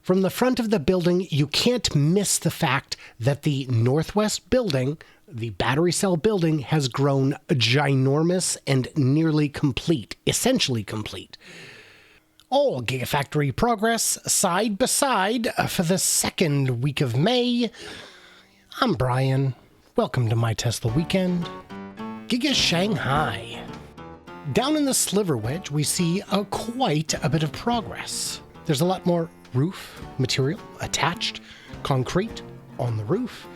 From the front of the building, you can't miss the fact that the northwest building, the battery cell building, has grown ginormous and nearly complete, essentially complete. All Gigafactory progress side by side for the second week of May. I'm Brian. Welcome to my Tesla weekend. Giga Shanghai. Down in the sliver wedge, we see quite a bit of progress. There's a lot more roof material attached, concrete on the roof.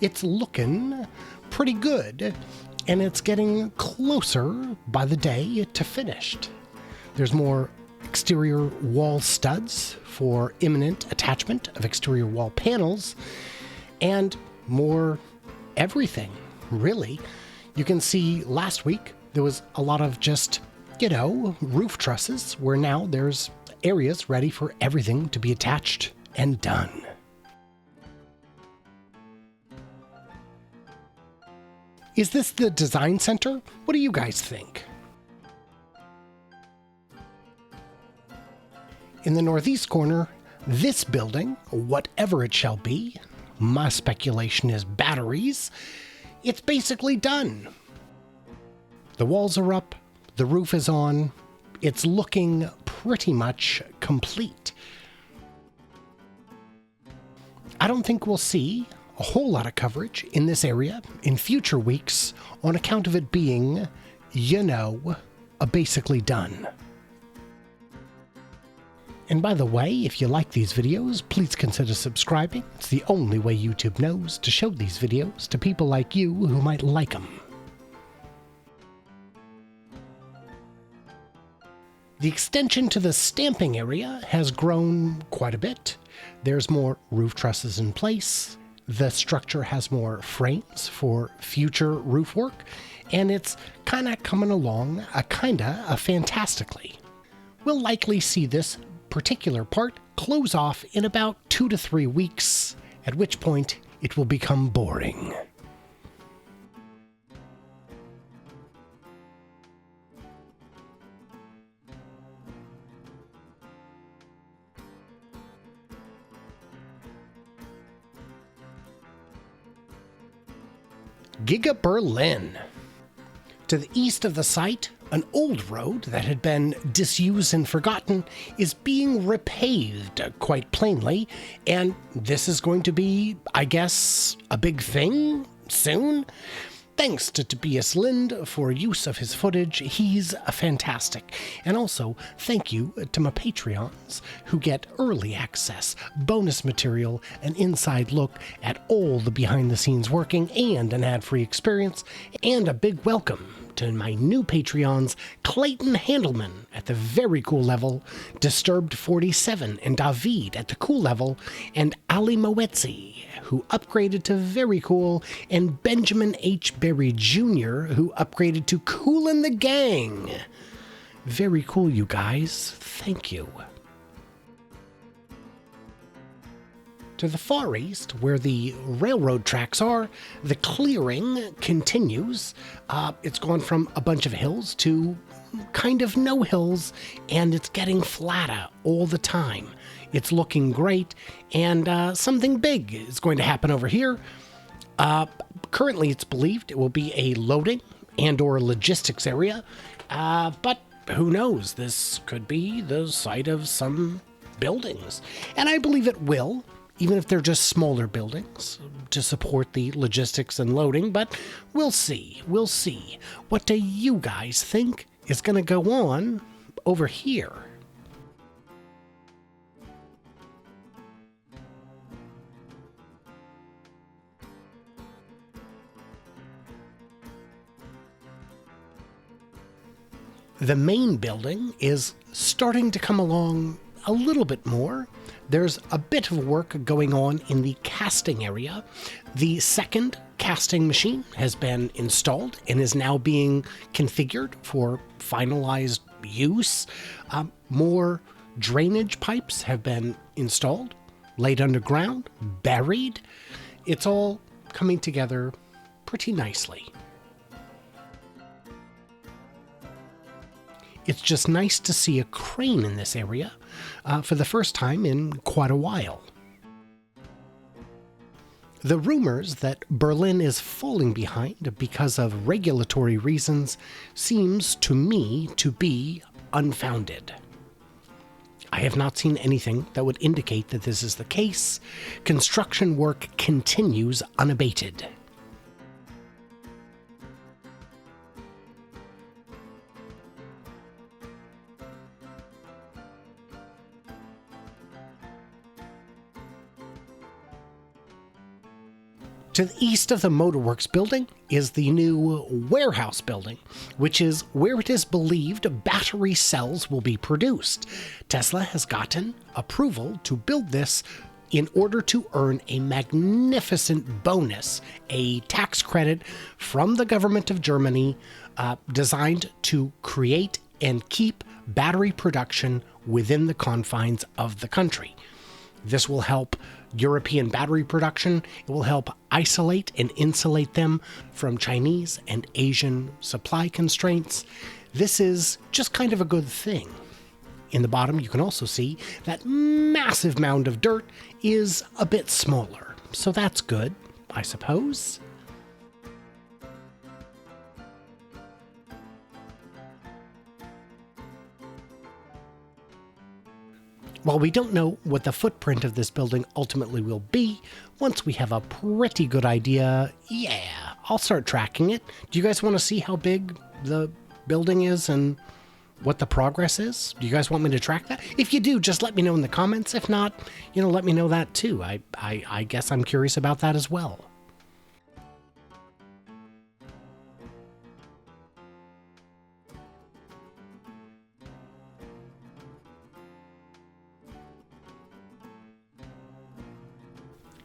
It's looking pretty good, and it's getting closer by the day to finished. There's more exterior wall studs for imminent attachment of exterior wall panels, and more everything, really. You can see last week there was a lot of just, roof trusses, where now there's areas ready for everything to be attached and done. Is this the design center? What do you guys think? In the northeast corner, this building, whatever it shall be, my speculation is batteries, it's basically done. The walls are up, the roof is on, it's looking pretty much complete. I don't think we'll see a whole lot of coverage in this area in future weeks on account of it being, basically done. And by the way, if you like these videos, please consider subscribing. It's the only way YouTube knows to show these videos to people like you who might like them. The extension to the stamping area has grown quite a bit. There's more roof trusses in place. The structure has more frames for future roof work, and it's kind of coming along fantastically. We'll likely see this particular part close off in about 2 to 3 weeks, at which point it will become boring. Giga Berlin. To the east of the site, an old road that had been disused and forgotten is being repaved, quite plainly, and this is going to be, I guess, a big thing soon. Thanks to Tobias Lind for use of his footage. He's fantastic. And also, thank you to my Patreons who get early access, bonus material, an inside look at all the behind-the-scenes working, and an ad-free experience, and a big welcome to my new Patreons, Clayton Handelman at the very cool level, Disturbed 47 and David at the cool level, and Ali Moetzi, who upgraded to very cool, and Benjamin H. Berry Jr., who upgraded to cool in the gang. Very cool, you guys. Thank you. To the far east, where the railroad tracks are, the clearing continues. It's gone from a bunch of hills to kind of no hills, and it's getting flatter all the time. It's looking great, and something big is going to happen over here. Currently, it's believed it will be a loading and/or logistics area, but who knows? This could be the site of some buildings, and I believe it will, even if they're just smaller buildings to support the logistics and loading, but we'll see. We'll see. What do you guys think is going to go on over here? The main building is starting to come along a little bit more. There's a bit of work going on in the casting area. The second casting machine has been installed and is now being configured for finalized use. More drainage pipes have been installed, laid underground, buried. It's all coming together pretty nicely. It's just nice to see a crane in this area for the first time in quite a while. The rumors that Berlin is falling behind because of regulatory reasons seems to me to be unfounded. I have not seen anything that would indicate that this is the case. Construction work continues unabated. To the east of the Motorworks building is the new warehouse building, which is where it is believed battery cells will be produced. Tesla has gotten approval to build this in order to earn a magnificent bonus, a tax credit from the government of Germany designed to create and keep battery production within the confines of the country. This will help European battery production. It will help isolate and insulate them from Chinese and Asian supply constraints. This is just kind of a good thing. In the bottom, you can also see that massive mound of dirt is a bit smaller. So that's good, I suppose. While we don't know what the footprint of this building ultimately will be, once we have a pretty good idea, yeah, I'll start tracking it. Do you guys want to see how big the building is and what the progress is? Do you guys want me to track that? If you do, just let me know in the comments. If not, let me know that too. I guess I'm curious about that as well.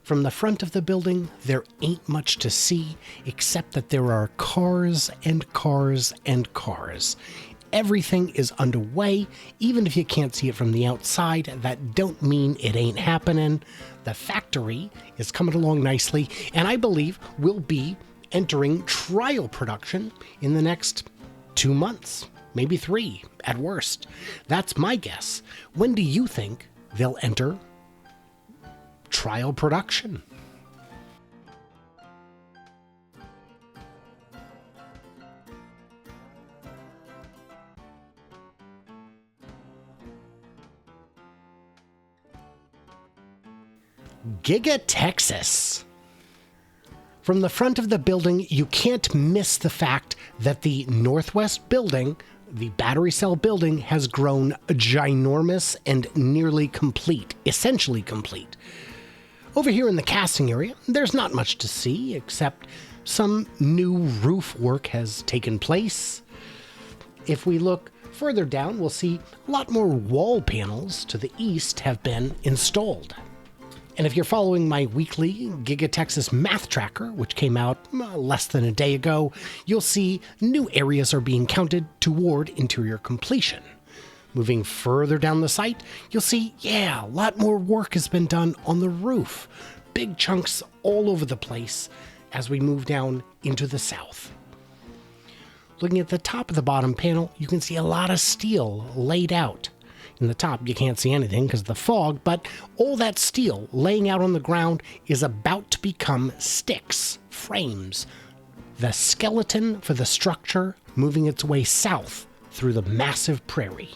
From the front of the building, there ain't much to see, except that there are cars and cars and cars. Everything is underway. Even if you can't see it from the outside, that don't mean it ain't happening. The factory is coming along nicely, and I believe we'll be entering trial production in the next 2 months, maybe 3 at worst. That's my guess. When do you think they'll enter trial production? Giga Texas. From the front of the building, you can't miss the fact that the northwest building, the battery cell building, has grown ginormous and nearly complete, essentially complete. Over here in the casting area, there's not much to see except some new roof work has taken place. If we look further down, we'll see a lot more wall panels to the east have been installed. And if you're following my weekly Giga Texas math tracker, which came out less than a day ago, you'll see new areas are being counted toward interior completion. Moving further down the site, you'll see, a lot more work has been done on the roof. Big chunks all over the place as we move down into the south. Looking at the top of the bottom panel, you can see a lot of steel laid out. In the top, you can't see anything because of the fog, but all that steel laying out on the ground is about to become sticks, frames. The skeleton for the structure moving its way south through the massive prairie.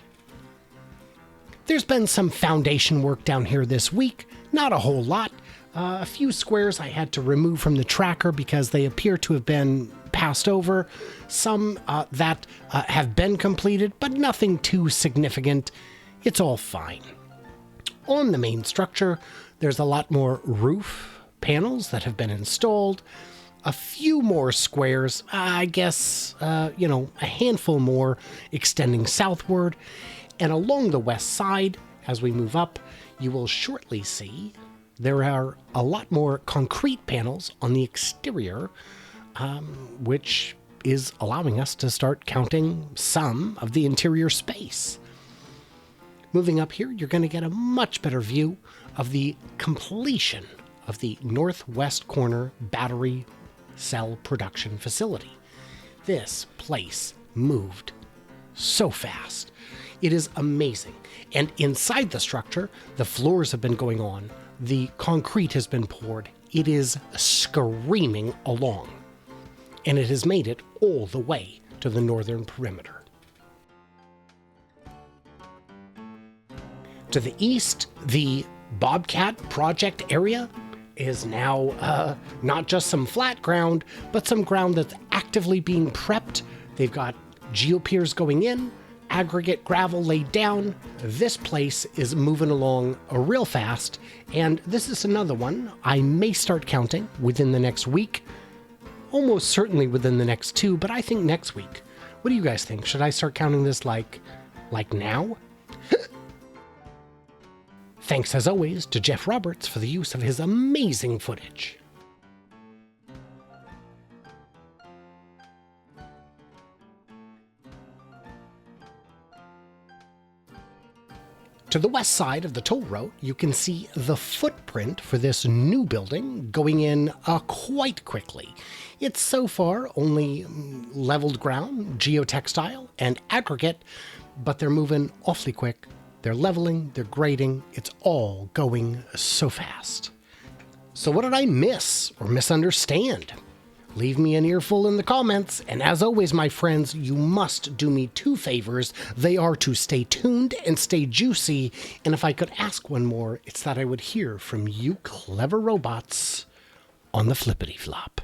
There's been some foundation work down here this week, not a whole lot. A few squares I had to remove from the tracker because they appear to have been passed over. Some that have been completed, but nothing too significant. It's all fine. On the main structure, there's a lot more roof panels that have been installed. A few more squares, I guess, a handful more extending southward. And along the west side, as we move up, you will shortly see there are a lot more concrete panels on the exterior, which is allowing us to start counting some of the interior space. Moving up here, you're going to get a much better view of the completion of the northwest corner battery cell production facility. This place moved so fast. It is amazing. And inside the structure, the floors have been going on. The concrete has been poured. It is screaming along. And it has made it all the way to the northern perimeter. To the east, the Bobcat project area is now not just some flat ground, but some ground that's actively being prepped. They've got geopiers going in, aggregate gravel laid down. This place is moving along real fast, and this is another one I may start counting within the next week. Almost certainly within the next 2, but I think next week. What do you guys think? Should I start counting this like now? Thanks as always to Jeff Roberts for the use of his amazing footage. To the west side of the toll road, you can see the footprint for this new building going in quite quickly. It's so far only leveled ground, geotextile, and aggregate, but they're moving awfully quick. They're leveling, they're grading, it's all going so fast. So what did I miss or misunderstand? Leave me an earful in the comments, and as always, my friends, you must do me 2 favors. They are to stay tuned and stay juicy, and if I could ask one more, it's that I would hear from you clever robots on the flippity flop.